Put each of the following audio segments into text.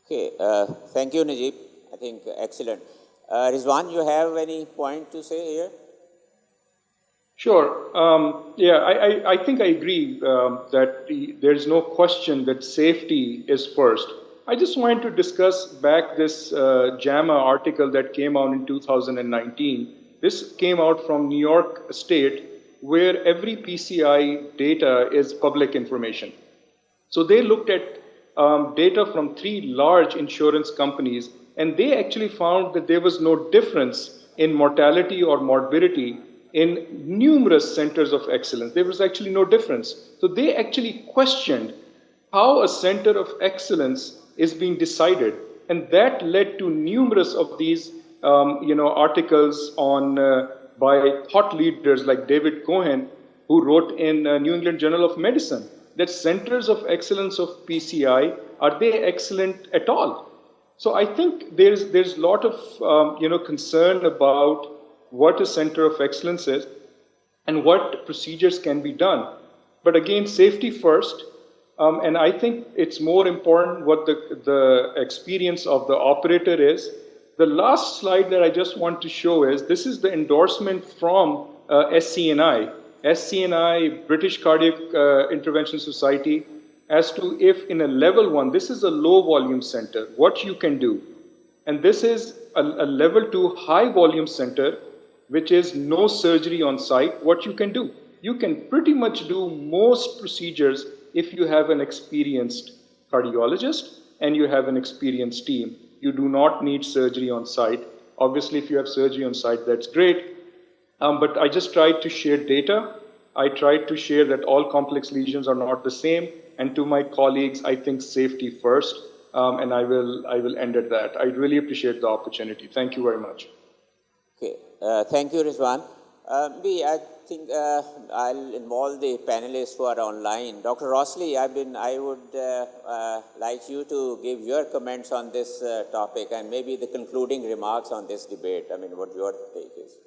Okay, thank you, Najib. I think excellent. Rizwan, you have any point to say here? Sure. Yeah, I think I agree that there's no question that safety is first. I just wanted to discuss back this JAMA article that came out in 2019. This came out from New York State, where every PCI data is public information. So they looked at data from 3 large insurance companies, and they actually found that there was no difference in mortality or morbidity in numerous centers of excellence. There was actually no difference. So they actually questioned how a center of excellence is being decided, and that led to numerous of these articles on by thought leaders like David Cohen, who wrote in New England Journal of Medicine that centers of excellence of PCI, are they excellent at all? So I think there's a lot of concern about what a center of excellence is and what procedures can be done. But again, safety first, and I think it's more important what the experience of the operator is. The last slide that I just want to show is, this is the endorsement from SCNI, British Cardiac Intervention Society, as to if in a level 1, this is a low volume center, what you can do. And this is a level 2 high volume center, which is no surgery on site, what you can do. You can pretty much do most procedures if you have an experienced cardiologist and you have an experienced team. You do not need surgery on site. Obviously, if you have surgery on site, that's great. But I just tried to share data. I tried to share that all complex lesions are not the same. And to my colleagues, I think safety first. And I will end at that. I really appreciate the opportunity. Thank you very much. Okay, thank you, Rizwan. I think I'll involve the panelists who are online. Dr. Rossley, I would like you to give your comments on this topic and maybe the concluding remarks on this debate. I mean, what your take is.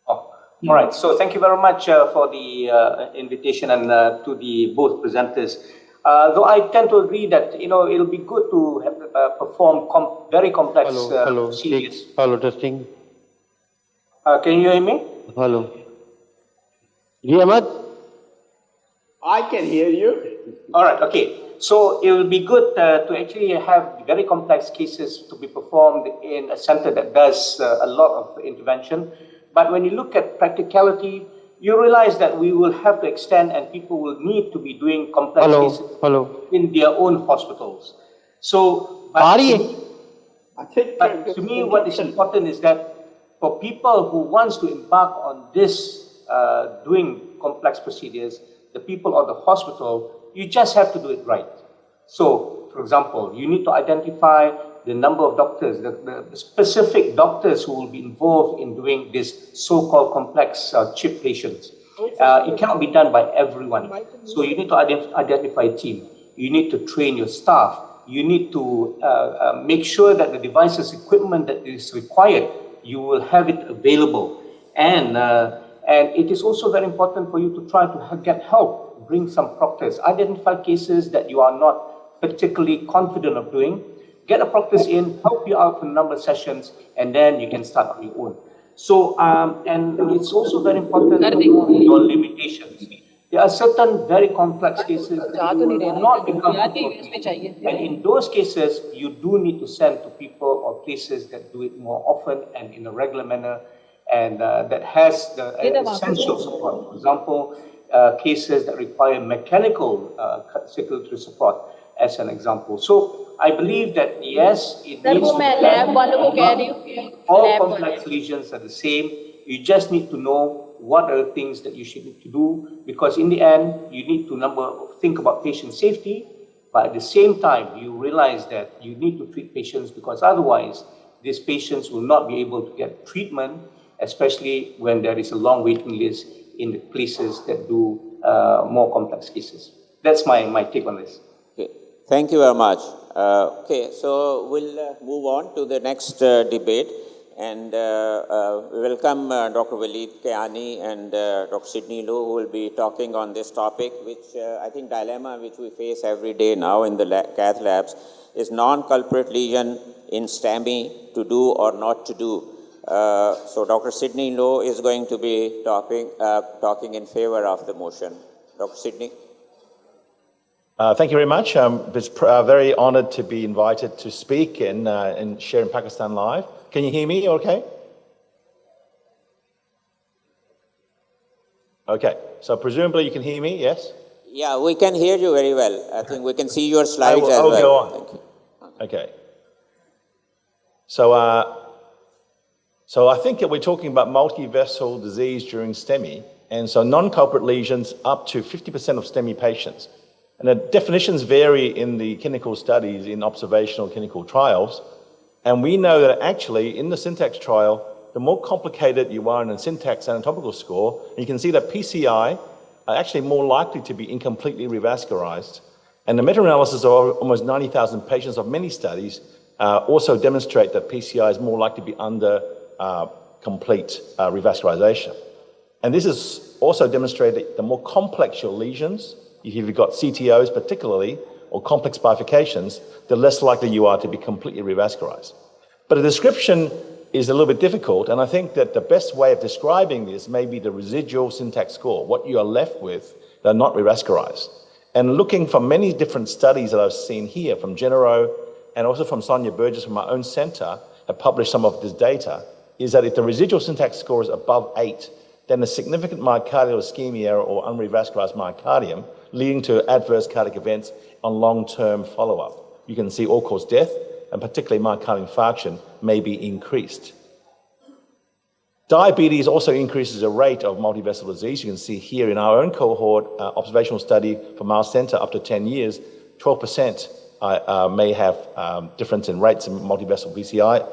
Oh, all right. So thank you very much for the invitation and to the both presenters. Though I tend to agree that it'll be good to have, perform very complex procedures. Hello, testing. Can you hear me? Hello. Ahmad? I can hear you. All right, okay. So it will be good to actually have very complex cases to be performed in a center that does a lot of intervention. But when you look at practicality, you realize that we will have to extend and people will need to be doing complex cases in their own hospitals. So, but to me, what is important is that for people who wants to embark on this doing complex procedures, the people of the hospital, you just have to do it right. So, for example, you need to identify the number of doctors, the specific doctors who will be involved in doing this so-called complex chip lesions. It cannot be done by everyone. So you need to identify a team. You need to train your staff. You need to make sure that the devices, equipment that is required, you will have it available. And it is also very important for you to try to get help, bring some proctors, identify cases that you are not particularly confident of doing, get a practice in, help you out for a number of sessions, and then you can start on your own. So, and it's also very important to know your limitations. There are certain very complex cases that you will not be comfortable with. And in those cases, you do need to send to people or places that do it more often and in a regular manner, and that has the essential support. For example, cases that require mechanical circulatory support, as an example. So I believe that yes, it needs to be all complex lesions are the same. You just need to know what are the things that you should need to do, because in the end, you need to think about patient safety, but at the same time, you realize that you need to treat patients, because otherwise, these patients will not be able to get treatment, especially when there is a long waiting list in the places that do more complex cases. That's my take on this. Okay. Thank you very much. Okay, so we'll move on to the next debate, and we welcome Dr. Waleed Kayani and Dr. Sidney Lu, who will be talking on this topic, which I think dilemma which we face every day now in the cath labs. is non-culprit lesion in STEMI to do or not to do? So Dr. Sidney Lowe is going to be talking in favor of the motion. Dr. Sidney. Thank you very much. It's very honored to be invited to speak and share in Pakistan Live. Can you hear me okay? Okay, so presumably you can hear me, yes? Yeah, we can hear you very well. I think we can see your slides as I will well. go on. Thank you. Okay. So I think that we're talking about multi-vessel disease during STEMI, and so non-culprit lesions up to 50% of STEMI patients. And the definitions vary in the clinical studies, in observational clinical trials, and we know that actually in the syntax trial, the more complicated you are in a syntax anatomical score, you can see that PCI are actually more likely to be incompletely revascularized. And the meta-analysis of almost 90,000 patients of many studies also demonstrate that PCI is more likely to be under complete revascularization. And this is also demonstrated that the more complex your lesions, if you've got CTOs particularly, or complex bifurcations, the less likely you are to be completely revascularized. But a description is a little bit difficult, and I think that the best way of describing this may be the residual syntax score, what you are left with that are not revascularized. And looking from many different studies that I've seen here, from Genero and also from Sonia Burgess from my own center, have published some of this data, is that if the residual syntax score is above 8, then a significant myocardial ischemia or unrevascularized myocardium leading to adverse cardiac events on long-term follow-up. You can see all-cause death, and particularly myocardial infarction, may be increased. Diabetes also increases the rate of multivessel disease. You can see here in our own cohort, observational study from our center up to 10 years, 12% may have difference in rates in multivessel PCI,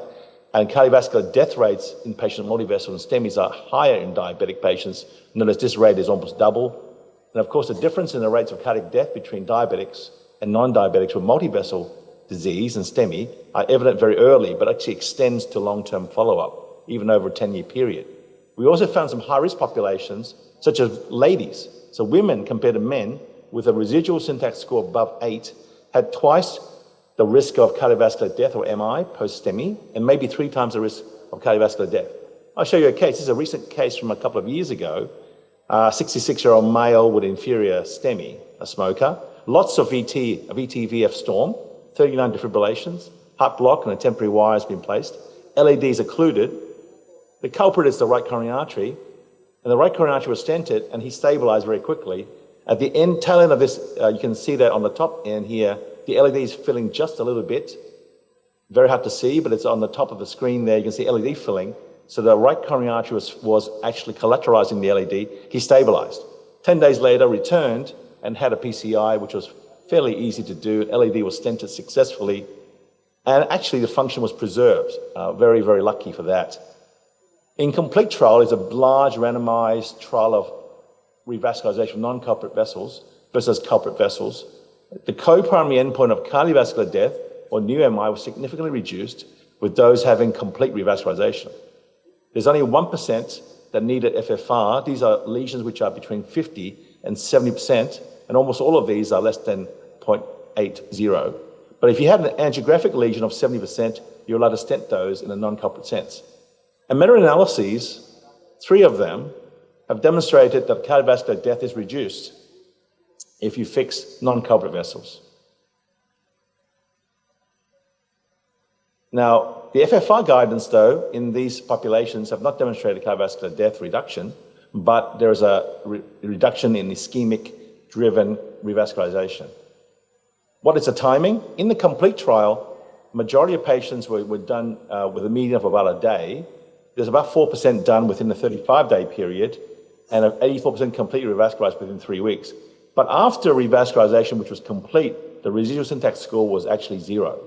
and cardiovascular death rates in patients with multivessel and STEMIs are higher in diabetic patients. Notice this rate is almost double. And of course, the difference in the rates of cardiac death between diabetics and non-diabetics with multivessel disease and STEMI are evident very early, but actually extends to long-term follow-up, even over a 10-year period. We also found some high-risk populations, such as ladies. So women compared to men with a residual syntax score above 8 had twice the risk of cardiovascular death or MI post-STEMI, and maybe 3 times the risk of cardiovascular death. I'll show you a case. This is a recent case from a couple of years ago. 66-year-old male with inferior STEMI, a smoker, lots of VT-VF storm, 39 defibrillations, heart block and a temporary wire has been placed, LADs occluded. The culprit is the right coronary artery, and the right coronary artery was stented, and he stabilized very quickly. At the end, tail end of this, you can see that on the top end here, the LED is filling just a little bit. Very hard to see, but it's on the top of the screen there. You can see LED filling. So the right coronary artery was actually collateralizing the LED. He stabilized. 10 days later, returned and had a PCI, which was fairly easy to do. LED was stented successfully, and actually the function was preserved. Very, very lucky for that. Incomplete trial is a large randomized trial of revascularization of non-culprit vessels versus culprit vessels. The co-primary endpoint of cardiovascular death or new MI was significantly reduced with those having complete revascularization. There's only 1% that needed FFR. These are lesions which are between 50 and 70%, and almost all of these are less than 0.80. But if you had an angiographic lesion of 70%, you're allowed to stent those in a non-culprit sense. And meta-analyses, 3 of them, have demonstrated that cardiovascular death is reduced if you fix non-culprit vessels. Now, the FFR guidance, though, in these populations have not demonstrated cardiovascular death reduction, but there's a reduction in ischemic-driven revascularization. What is the timing? In the complete trial, majority of patients were done with a median of about a day. There's about 4% done within the 35-day period, and 84% completely revascularized within 3 weeks. But after revascularization, which was complete, the residual syntax score was actually 0.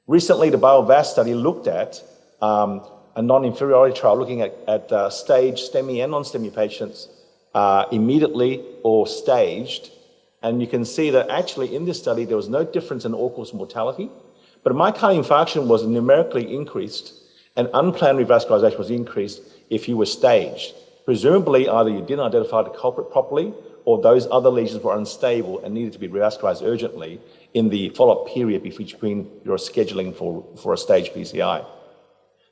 Recently, the BioVast study looked at a non-inferiority trial looking at staged STEMI and non-STEMI patients immediately or staged. And you can see that actually in this study, there was no difference in all-cause mortality, but myocardial infarction was numerically increased and unplanned revascularization was increased if you were staged. Presumably, either you didn't identify the culprit properly or those other lesions were unstable and needed to be revascularized urgently in the follow-up period between your scheduling for a stage PCI.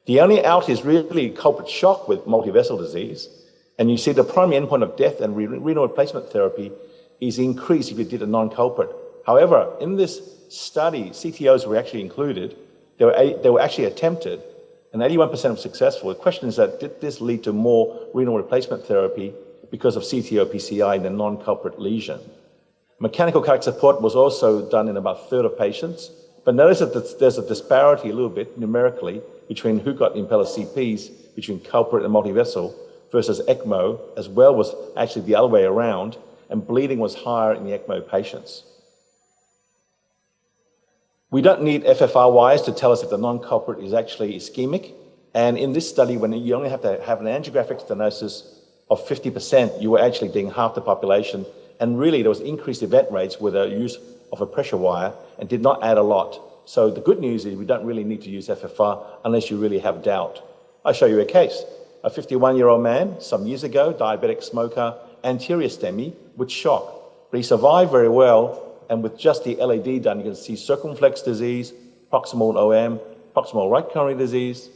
The only out is really culprit shock with multivessel disease. And you see the primary endpoint of death and renal replacement therapy is increased if you did a non-culprit. However, in this study, CTOs were actually included. They were actually attempted, and 81% were successful. The question is that did this lead to more renal replacement therapy because of CTO PCI in the non-culprit lesion? Mechanical cardiac support was also done in about a third of patients, but notice that there's a disparity a little bit numerically between who got impeller CPs, between culprit and multivessel, versus ECMO, as well was actually the other way around, and bleeding was higher in the ECMO patients. We don't need FFRYs to tell us if the non-culprit is actually ischemic, and in this study, when you only have to have an angiographic stenosis of 50%, you were actually doing half the population, and really there was increased event rates with the use of a pressure wire and did not add a lot. So the good news is we don't really need to use FFR unless you really have doubt. I'll show you a case. A 51-year-old man, some years ago, diabetic smoker, anterior STEMI with shock. But he survived very well, and with just the LAD done, you can see circumflex disease, proximal OM, proximal right coronary disease.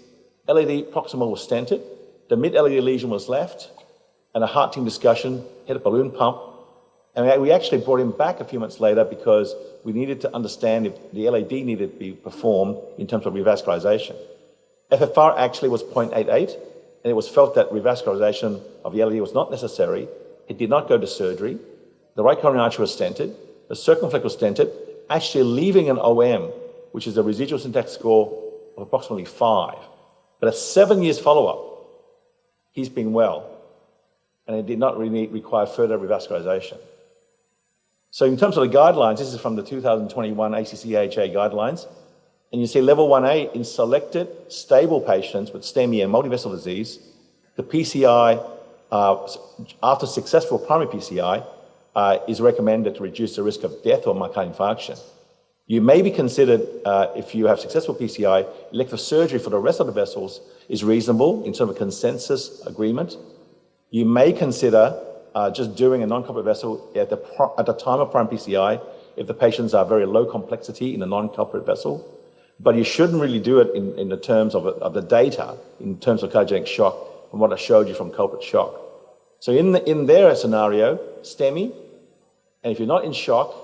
LAD proximal was stented, the mid-LAD lesion was left, and a heart team discussion, hit a balloon pump. And we actually brought him back a few months later because we needed to understand if the LAD needed to be performed in terms of revascularization. FFR actually was 0.88, and it was felt that revascularization of the LAD was not necessary. It did not go to surgery. The right coronary artery was stented. The circumflex was stented, actually leaving an OM, which is a residual syntax score of approximately 5. But at 7 years follow-up, he's been well, and it did not really require further revascularization. So in terms of the guidelines, this is from the 2021 ACC-AHA guidelines, and you see level 1A in selected stable patients with STEMI and multivessel disease, the PCI, after successful primary PCI, is recommended to reduce the risk of death or myocardial infarction. You may be considered, if you have successful PCI, elective surgery for the rest of the vessels is reasonable in terms of consensus agreement. You may consider just doing a non-culprit vessel at the time of prime PCI if the patients are very low complexity in a non-culprit vessel. But you shouldn't really do it in the terms of the data, in terms of cardiogenic shock, from what I showed you from culprit shock. So in their scenario, STEMI, and if you're not in shock,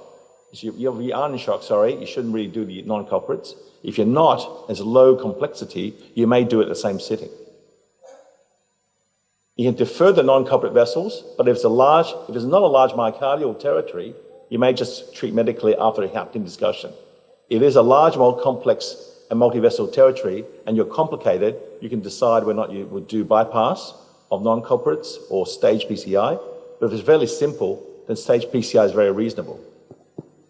you are in shock, sorry, you shouldn't really do the non-culprits. If you're not, as low complexity, you may do it at the same sitting. You can defer the non-culprit vessels, but if it's not a large myocardial territory, you may just treat medically after a heart team discussion. If it is a large, more complex and multi-vessel territory, and you're complicated, you can decide whether or not you would do bypass of non-culprits or stage PCI. But if it's fairly simple, then stage PCI is very reasonable.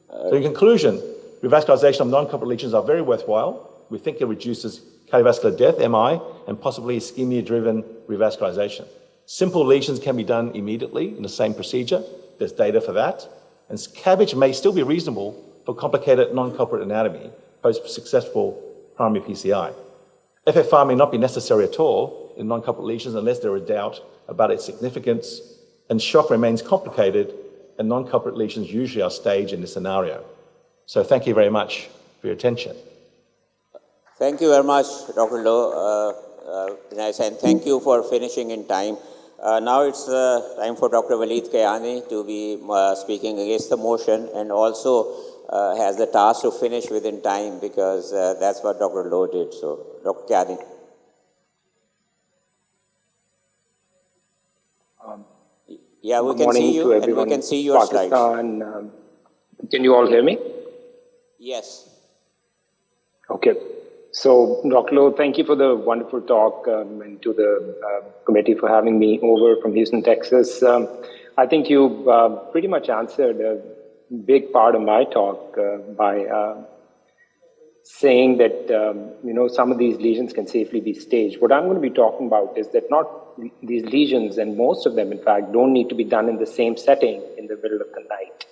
So in conclusion, revascularization of non-culprit lesions are very worthwhile. We think it reduces cardiovascular death, MI, and possibly ischemia-driven revascularization. Simple lesions can be done immediately in the same procedure. There's data for that. And CABG may still be reasonable for complicated non-culprit anatomy post-successful primary PCI. FFR may not be necessary at all in non-culprit lesions unless there is doubt about its significance, and shock remains complicated, and non-culprit lesions usually are staged in this scenario. So thank you very much for your attention. Thank you very much, Dr. Loh, and thank you for finishing in time. Now it's time for Dr. Waleed Kayani to be speaking against the motion, and also has the task to finish within time, because that's what Dr. Loh did. So, Dr. Kayani. Yeah, we can see you, and we can see your slides. Can you all hear me? Yes. Okay. So, Dr. Loh, thank you for the wonderful talk, and to the committee for having me over from Houston, Texas. I think you pretty much answered a big part of my talk by saying that some of these lesions can safely be staged. What I'm going to be talking about is that not these lesions, and most of them, in fact, don't need to be done in the same setting in the middle of the night.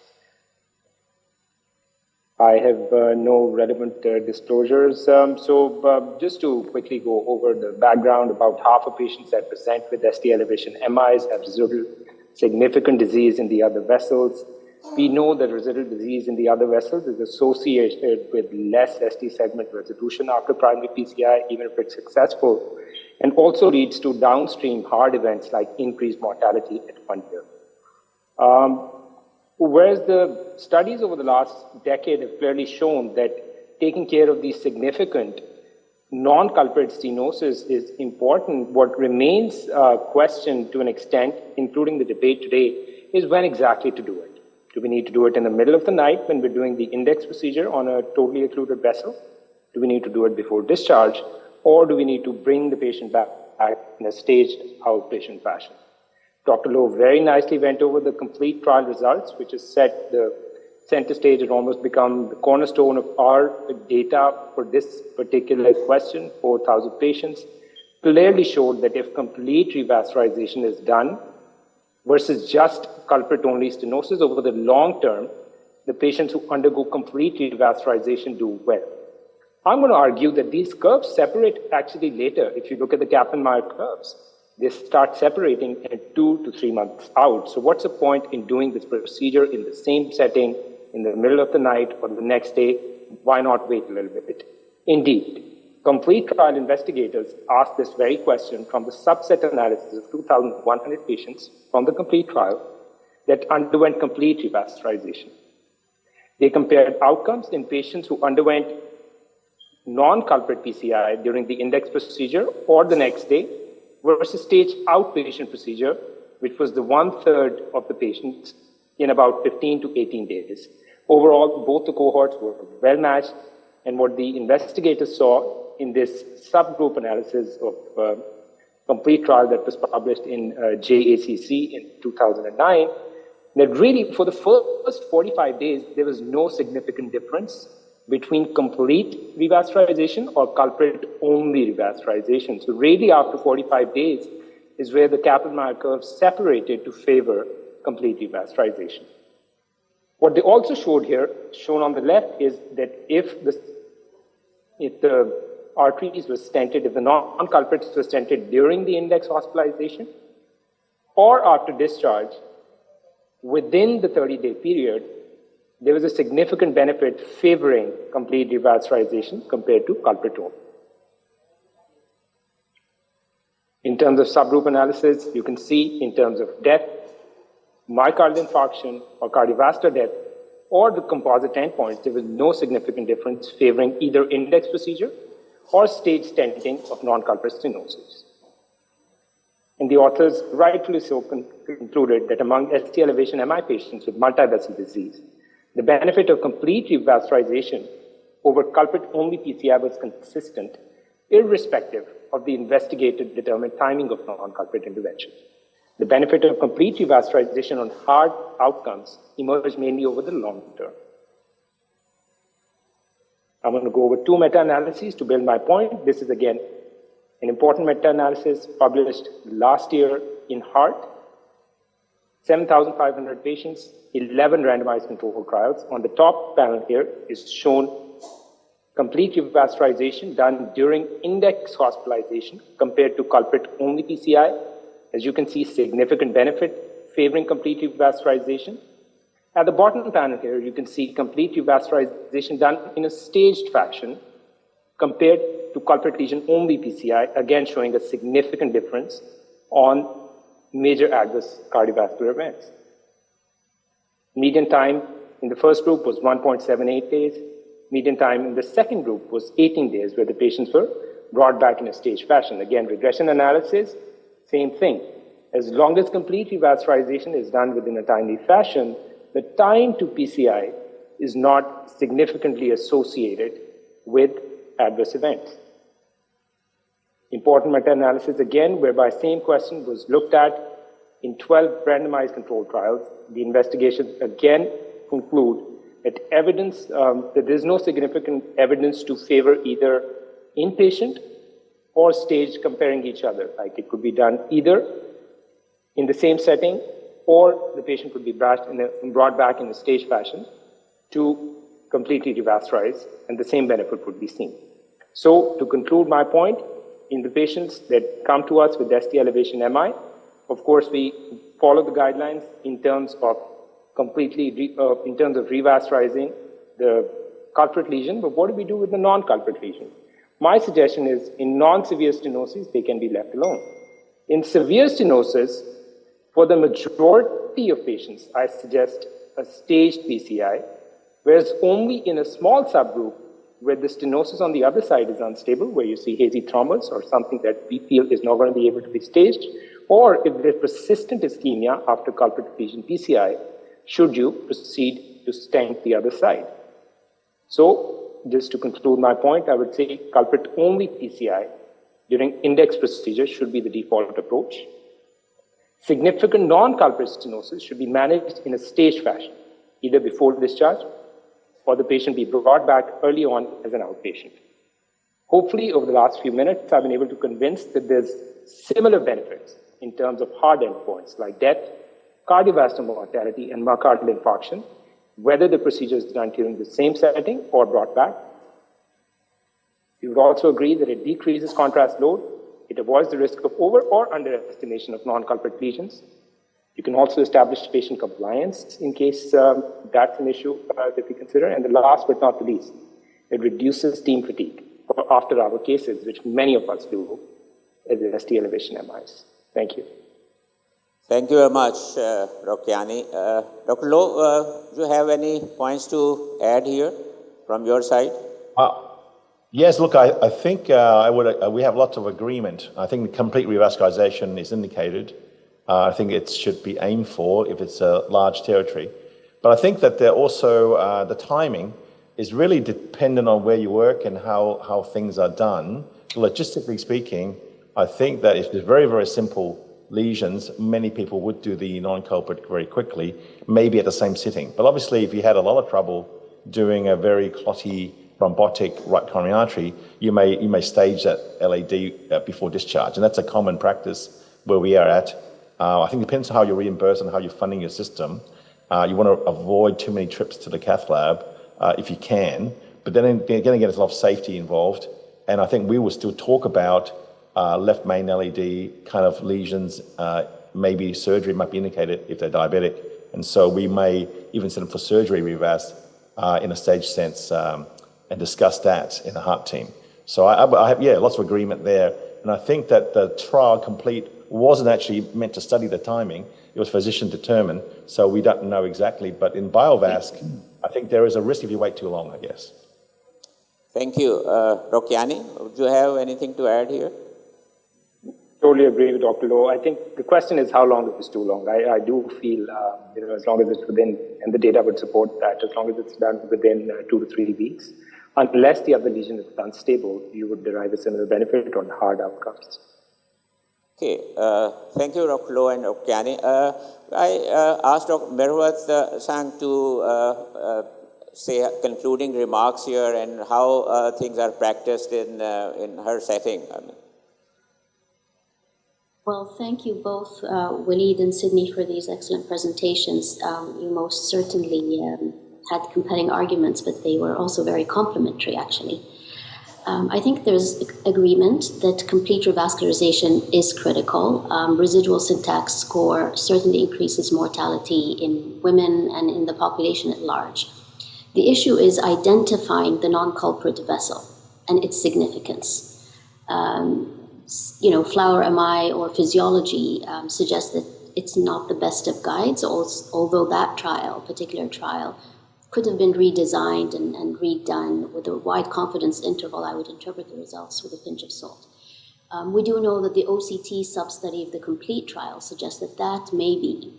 I have no relevant disclosures. So just to quickly go over the background, about half of patients that present with ST elevation MIs have significant disease in the other vessels. We know that residual disease in the other vessels is associated with less ST segment resolution after primary PCI, even if it's successful, and also leads to downstream hard events like increased mortality at 1 year. Whereas the studies over the last decade have clearly shown that taking care of these significant non-culprit stenosis is important, what remains a question to an extent, including the debate today, is when exactly to do it. Do we need to do it in the middle of the night when we're doing the index procedure on a totally occluded vessel? Do we need to do it before discharge? Or do we need to bring the patient back in a staged outpatient fashion? Dr. Lowe very nicely went over the complete trial results, which has set the center stage. It almost become the cornerstone of our data for this particular question, 4,000 patients, clearly showed that if complete revascularization is done versus just culprit-only stenosis over the long term, the patients who undergo complete revascularization do well. I'm going to argue that these curves separate actually later. If you look at the Kaplan-Meier curves, they start separating at 2 to 3 months out. So what's the point in doing this procedure in the same setting, in the middle of the night or the next day? Why not wait a little bit? Indeed, complete trial investigators asked this very question from the subset analysis of 2,100 patients from the complete trial that underwent complete revascularization. They compared outcomes in patients who underwent non-culprit PCI during the index procedure or the next day versus staged outpatient procedure, which was the 1/3 of the patients in about 15 to 18 days. Overall, both the cohorts were well matched, and what the investigators saw in this subgroup analysis of complete trial that was published in JACC in 2009, that really for the first 45 days, there was no significant difference between complete revascularization or culprit-only revascularization. So really after 45 days is where the Kaplan-Meier curve separated to favor complete revascularization. What they also showed here, shown on the left, is that if the arteries were stented, if the non-culprits were stented during the index hospitalization or after discharge, within the 30-day period, there was a significant benefit favoring complete revascularization compared to culprit-only. In terms of subgroup analysis, you can see in terms of death, myocardial infarction or cardiovascular death, or the composite endpoints, there was no significant difference favoring either index procedure or stage stenting of non-culprit stenosis. And the authors rightfully so concluded that among ST elevation MI patients with multivessel disease, the benefit of complete revascularization over culprit-only PCI was consistent, irrespective of the investigated determined timing of non-culprit intervention. The benefit of complete revascularization on hard outcomes emerged mainly over the long term. I'm going to go over 2 meta-analyses to build my point. This is again an important meta-analysis published last year in Heart. 7,500 patients, 11 randomized controlled trials. On the top panel here is shown complete revascularization done during index hospitalization compared to culprit-only PCI. As you can see, significant benefit favoring complete revascularization. At the bottom panel here, you can see complete revascularization done in a staged fashion compared to culprit lesion-only PCI, again showing a significant difference on major adverse cardiovascular events. Median time in the first group was 1.78 days. Median time in the second group was 18 days, where the patients were brought back in a staged fashion. Again, regression analysis, same thing. As long as complete revascularization is done within a timely fashion, the time to PCI is not significantly associated with adverse events. Important meta-analysis again, whereby same question was looked at in 12 randomized controlled trials. The investigations again conclude that evidence, that there's no significant evidence to favor either inpatient or staged comparing each other. Like it could be done either in the same setting or the patient could be brought back in a staged fashion to completely revascularize, and the same benefit would be seen. So to conclude my point, in the patients that come to us with ST elevation MI, of course, we follow the guidelines in terms of completely in terms of revascularizing the culprit lesion, but what do we do with the non-culprit lesion? My suggestion is in non-severe stenosis, they can be left alone. In severe stenosis, for the majority of patients, I suggest a staged PCI, whereas only in a small subgroup where the stenosis on the other side is unstable, where you see hazy thrombus or something that we feel is not going to be able to be staged, or if there's persistent ischemia after culprit lesion PCI, should you proceed to stent the other side. So, just to conclude my point, I would say culprit-only PCI during index procedure should be the default approach. Significant non-culprit stenosis should be managed in a staged fashion, either before discharge or the patient be brought back early on as an outpatient. Hopefully, over the last few minutes, I've been able to convince that there's similar benefits in terms of hard endpoints like death, cardiovascular mortality, and myocardial infarction, whether the procedure is done during the same setting or brought back. We would also agree that it decreases contrast load. It avoids the risk of over or underestimation of non-culprit lesions. You can also establish patient compliance in case that's an issue that we consider. And the last but not the least, it reduces team fatigue for after-hour cases, which many of us do as ST elevation MIs. Thank you. Thank you very much, Dr. Kayani. Dr. Low, do you have any points to add here from your side? Yes, look, I think we have lots of agreement. I think the complete revascularization is indicated. I think it should be aimed for if it's a large territory. But I think that there also, the timing is really dependent on where you work and how things are done. Logistically speaking, I think that if there's very, very simple lesions, many people would do the non-culprit very quickly, maybe at the same sitting. But obviously, if you had a lot of trouble doing a very clotty, thrombotic right coronary artery, you may stage that LAD before discharge. And that's a common practice where we are at. I think it depends on how you reimburse and how you're funding your system. You want to avoid too many trips to the cath lab if you can. But then again, there's a lot of safety involved. And I think we will still talk about left main LED kind of lesions, maybe surgery might be indicated if they're diabetic. And so we may even send them for surgery revas in a stage sense and discuss that in the heart team. So I have, lots of agreement there. And I think that the trial complete wasn't actually meant to study the timing. It was physician determined. So we don't know exactly. But in BioVasc, I think there is a risk if you wait too long, I guess. Thank you. Dr. Kayani, do you have anything to add here? Totally agree with Dr. Low. I think the question is how long is too long. I do feel, as long as it's within, and the data would support that, as long as it's done within 2 to 3 weeks, unless the other lesion is unstable, you would derive a similar benefit on hard outcomes. Okay, thank you, Dr. Low and Dr. Kayani. I asked Dr. Merwat Sang to say concluding remarks here and how things are practiced in her setting. Well, thank you both, Waleed and Sidney, for these excellent presentations. You most certainly had competing arguments, but they were also very complementary, actually. I think there's agreement that complete revascularization is critical. Residual syntax score certainly increases mortality in women and in the population at large. The issue is identifying the non-culprit vessel and its significance. Flower MI or physiology suggests that it's not the best of guides, although that particular trial, could have been redesigned and redone with a wide confidence interval. I would interpret the results with a pinch of salt. We do know that the OCT sub-study of the complete trial suggests that that may be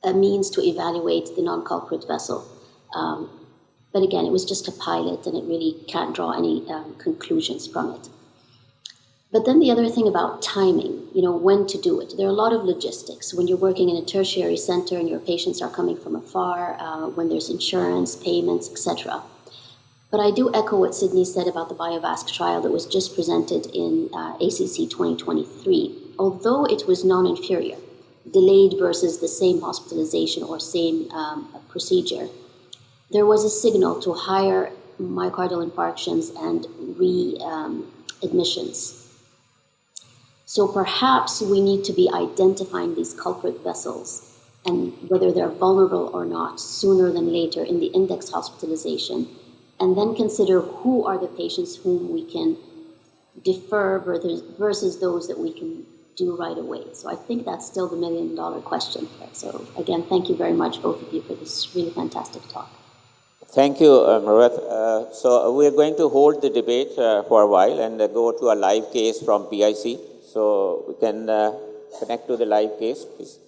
a means to evaluate the non-culprit vessel. But again, it was just a pilot and it really can't draw any conclusions from it. But then the other thing about timing, when to do it. There are a lot of logistics. When you're working in a tertiary center and your patients are coming from afar, when there's insurance, payments, etc. But I do echo what Sidney said about the BioVasc trial that was just presented in ACC 2023. Although it was non-inferior, delayed versus the same hospitalization or same procedure, there was a signal to higher myocardial infarctions and readmissions. So perhaps we need to be identifying these culprit vessels and whether they're vulnerable or not sooner than later in the index hospitalization, and then consider who are the patients whom we can defer versus those that we can do right away. So I think that's still the million-dollar question. So again, thank you very much, both of you, for this really fantastic talk. Thank you, Marath. So we are going to hold the debate for a while and go to a live case from PIC. So we can connect to the live case, please.